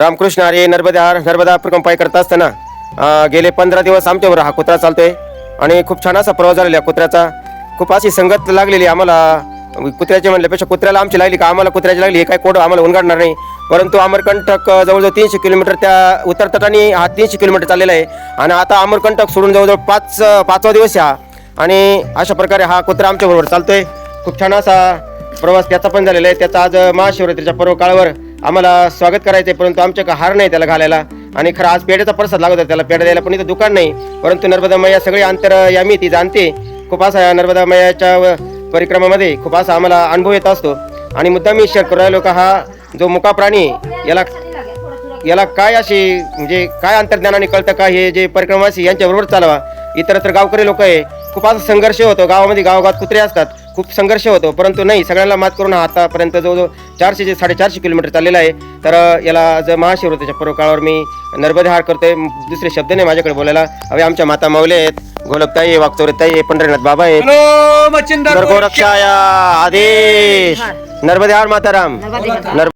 रामकृष्ण हरी. नर्मदा प्रकल्प पाय करत असताना गेले 15 दिवस आमच्यावर हा कुत्रा चालतोय आणि खूप छान असा प्रवास झालेला कुत्र्याचा. खूप अशी संगत लागलेली आम्हाला. कुत्र्याचे म्हणल्यापेक्षा कुत्र्याला आमची लागली का आम्हाला कुत्र्याची लागली हे काय कोड आम्हाला उलगडणार नाही. परंतु अमरकंटक जवळजवळ 300 किलोमीटर त्या उत्तरतटाने हा 300 किलोमीटर चाललेला आहे आणि आता अमरकंटक सोडून जवळजवळ पाचवा दिवस आहे हा. आणि अशा प्रकारे हा कुत्रा आमच्याबरोबर चालतोय. खूप छान असा प्रवास त्याचा पण झालेला आहे. त्याचा आज महाशिवरात्रीच्या पर्व काळावर आम्हाला स्वागत करायचं आहे, परंतु आमच्याकडे हार नाही त्याला घालायला. आणि खरं आज पेढ्याचा प्रसाद लागत होता त्याला पेढा द्यायला, पण इथं दुकान नाही. परंतु नर्मदा मैया सगळी अंतरयामी ती जाणते. खूप असा नर्मदा मैयाच्या परिक्रमामध्ये खूप असा आम्हाला अनुभव येत असतो. आणि मुद्दा मी शेअर करू राहिलो का हा जो मुका प्राणी याला काय अशी म्हणजे काय अंतर्ज्ञानाने कळतं का हे जे परिक्रमावासी यांच्याबरोबर चालवा. इतरत्र गावकरी लोक आहे, खूप असा संघर्ष होतो गावामध्ये. गावागावात कुत्रे असतात, खूप संघर्ष होतो, परंतु नाही सगळ्यांना मात करून आतापर्यंत जवळजवळ 400-450 किलोमीटर चाललेला आहे. तर याला आज महाशिवरात्रीच्या पर्व काळावर मी नर्मदा हार करतोय. दुसरे शब्द नाही माझ्याकडे बोलायला. हवे आमच्या माता माऊली आहेत, गोलकताई आहे, वागचौरेताई आहे, पंढरीनाथ बाबा आहेत. गोरक्षाया आदेश. नर्मदा हार माताराम.